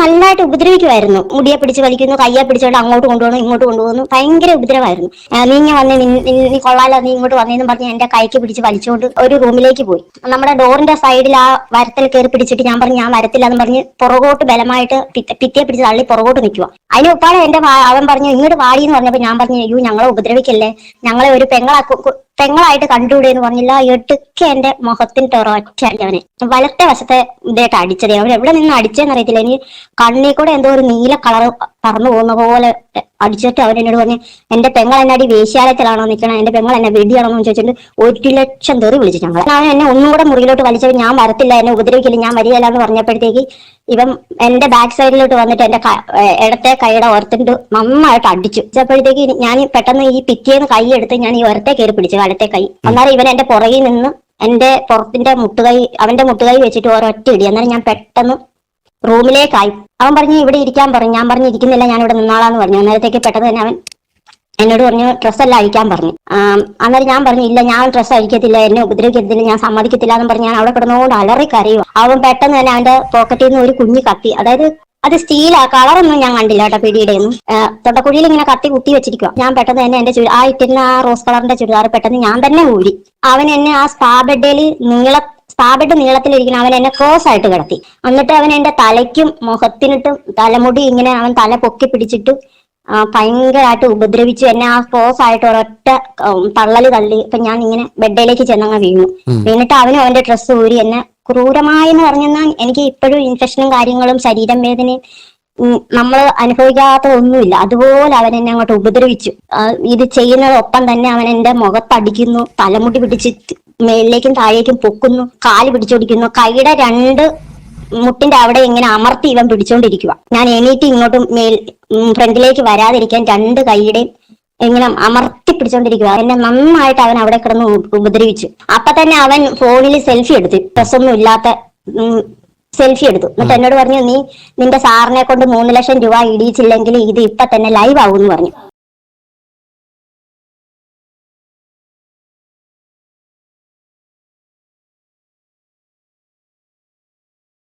നല്ലതായിട്ട് ഉപദ്രവിക്കുമായിരുന്നു. മുടിയെ പിടിച്ച് വലിക്കുന്നു, കയ്യെ പിടിച്ചോണ്ട് അങ്ങോട്ട് കൊണ്ടുപോകുന്നു, ഇങ്ങോട്ട് കൊണ്ടുപോകുന്നു. ഭയങ്കര ഉപദ്രവമായിരുന്നു. നീ ഇങ്ങനെ വന്നേ, നീ കൊള്ളാലോ, നീ ഇങ്ങോട്ട് വന്നേന്ന് പറഞ്ഞ് എന്റെ കൈക്ക് പിടിച്ച് വലിച്ചുകൊണ്ട് ഒരു റൂമിലേക്ക് പോയി. നമ്മുടെ ഡോറിന്റെ സൈഡിൽ ആ വരത്തിൽ കയറി പിടിച്ചിട്ട് ഞാൻ പറഞ്ഞു ഞാൻ വരത്തില്ല എന്ന് പറഞ്ഞ് പുറകോട്ട് ബലമായിട്ട് ഭിത്തിയെ പിടിച്ച് തള്ളി പുറകോട്ട് നിൽക്കുക. അതിന് ഉപ്പാടെ അവൻ പറഞ്ഞു ഇങ്ങോട്ട് വാടി എന്ന് പറഞ്ഞപ്പോ ഞാൻ പറഞ്ഞു അയ്യോ ഞങ്ങളെ ഉപദ്രവിക്കല്ലേ, ഞങ്ങളെ ഒരു പെങ്ങളായിട്ട് കണ്ടുകൂടെ എന്ന് പറഞ്ഞില്ല. എടുക്കെ എന്റെ മുഖത്തിന്റെ ഒരൊറ്റ അവനെ വലത്തെ വശത്തെ ഇതായിട്ട് അടിച്ചത്. അവൻ എവിടെ നിന്ന് അടിച്ചതെന്ന് അറിയത്തില്ല. ഇനി കണ്ണി കൂടെ എന്തോ ഒരു നീല കളർ പറന്നു പോകുന്ന പോലെ അടിച്ചിട്ട് അവൻ എന്നോട് പറഞ്ഞു എന്റെ പെങ്ങൾ എന്നെ അടി വേശ്യാലയത്തിലാണോ നിൽക്കണം, എന്റെ പെങ്ങൾ എന്നെ വെടിയാണോ എന്ന് ചോദിച്ചിട്ട് 1,00,000 തെറി വിളിച്ചു ഞങ്ങൾ. അവൻ എന്നെ ഒന്നും കൂടെ മുറിയിലോട്ട് വലിച്ചപ്പോൾ ഞാൻ വരത്തില്ല, എന്നെ ഉപദ്രവിക്കില്ല, ഞാൻ വരികയില്ല എന്ന് പറഞ്ഞപ്പോഴത്തേക്ക് ഇവൻ എന്റെ ബാക്ക് സൈഡിലോട്ട് വന്നിട്ട് എന്റെ ഇടത്തെ കൈയുടെ ഓർത്തിട്ട് നന്നായിട്ട് അടിച്ചു. അപ്പോഴത്തേക്ക് ഞാൻ പെട്ടെന്ന് ഈ പിറ്റേന്ന് കൈ എടുത്ത് ഞാൻ ഈ ഒരത്തെ കയറി പിടിച്ചു, വലത്തെ കൈ. അന്നേരം ഇവൻ എന്റെ പുറകിൽ നിന്ന് എന്റെ പുറത്തിന്റെ മുട്ടുകൈ അവന്റെ മുട്ടുകൈ വെച്ചിട്ട് ഒരൊറ്റ ഇടി. അന്നേരം ഞാൻ പെട്ടെന്ന് റൂമിലേക്കായി. അവൻ പറഞ്ഞു ഇവിടെ ഇരിക്കാൻ പറഞ്ഞു. ഞാൻ പറഞ്ഞു ഇരിക്കുന്നില്ല, ഞാൻ ഇവിടെ നിന്നാളാന്ന് പറഞ്ഞു. അന്നേരത്തേക്ക് പെട്ടെന്ന് തന്നെ അവൻ എന്നോട് പറഞ്ഞു ഡ്രസ്സെല്ലാം അഴിക്കാൻ പറഞ്ഞു. അന്നേരം ഞാൻ പറഞ്ഞു ഇല്ല, ഞാൻ ഡ്രസ്സ് അഴിക്കത്തില്ല, എന്നെ ഉപദ്രവിക്കത്തില്ല, ഞാൻ സമ്മതിക്കത്തില്ല എന്ന് പറഞ്ഞ് ഞാൻ അവിടെ കിടന്നുകൊണ്ട് അലറി കരയുക. അവൻ പെട്ടെന്ന് തന്നെ അവന്റെ പോക്കറ്റിൽ നിന്ന് ഒരു കുഞ്ഞു കത്തി, അതായത് അത് സ്റ്റീലാ, കളറൊന്നും ഞാൻ കണ്ടില്ല കേട്ടോ പിടിയുടെ ഒന്നും. തൊണ്ടക്കുഴിയിൽ ഇങ്ങനെ കത്തി കുത്തി വെച്ചിരിക്കുക. ഞാൻ പെട്ടെന്ന് തന്നെ എന്റെ ആ ഇട്ടിരുന്ന ആ റോസ് കളറിന്റെ ചുരിദാർ പെട്ടെന്ന് ഞാൻ തന്നെ ഊരി. അവൻ എന്നെ ആ സ്പാ ബെഡ് നീളത്തിലിരിക്കുന്ന അവൻ എന്നെ ക്രോസ് ആയിട്ട് കിടത്തി. എന്നിട്ട് അവൻ എന്റെ തലയ്ക്കും മുഖത്തിനിട്ടും തലമുടി ഇങ്ങനെ അവൻ തല പൊക്കി പിടിച്ചിട്ട് ഭയങ്കരമായിട്ട് ഉപദ്രവിച്ചു. എന്നെ ആ ക്രോസ് ആയിട്ട് ഒരൊറ്റ തള്ളല് തള്ളി. ഇപ്പൊ ഞാൻ ഇങ്ങനെ ബെഡിലേക്ക് ചെന്നങ്ങ് വീണു. വീണിട്ട് അവനും അവന്റെ ഡ്രസ്സ് ഊരി എന്നെ ക്രൂരമായെന്ന് പറഞ്ഞാൽ എനിക്ക് ഇപ്പോഴും ഇൻഫെക്ഷനും കാര്യങ്ങളും ശരീരം വേദനയും നമ്മൾ അനുഭവിക്കാത്ത ഒന്നുമില്ല. അതുപോലെ അവൻ എന്നെ അങ്ങോട്ട് ഉപദ്രവിച്ചു. ഇത് ചെയ്യുന്നതൊപ്പം തന്നെ അവൻ എന്റെ മുഖത്തടിക്കുന്നു, തലമുടി പിടിച്ച് മേളിലേക്കും താഴേക്കും പൊക്കുന്നു, കാല് പിടിച്ചോടിക്കുന്നു, കൈയുടെ 2 മുട്ടിന്റെ അവിടെ ഇങ്ങനെ അമർത്തി ഇവൻ പിടിച്ചോണ്ടിരിക്കുക. ഞാൻ എണീറ്റ് ഇങ്ങോട്ടും ഫ്രണ്ടിലേക്ക് വരാതിരിക്കാൻ 2 കൈയുടെയും ഇങ്ങനെ അമർത്തി പിടിച്ചോണ്ടിരിക്കുക. എന്നെ നന്നായിട്ട് അവൻ അവിടെ കിടന്ന് ഉപദ്രവിച്ചു. അപ്പൊ തന്നെ അവൻ ഫോണിൽ സെൽഫി എടുത്തു, ഡ്രസ്സൊന്നും ഇല്ലാത്ത സെൽഫി എടുത്തു. എന്നിട്ട് എന്നോട് പറഞ്ഞു നീ നിന്റെ സാറിനെ കൊണ്ട് 3 ലക്ഷം രൂപ ഇടിയിച്ചില്ലെങ്കിൽ ഇത് ഇപ്പൊ തന്നെ ലൈവ് ആവും എന്ന് പറഞ്ഞു.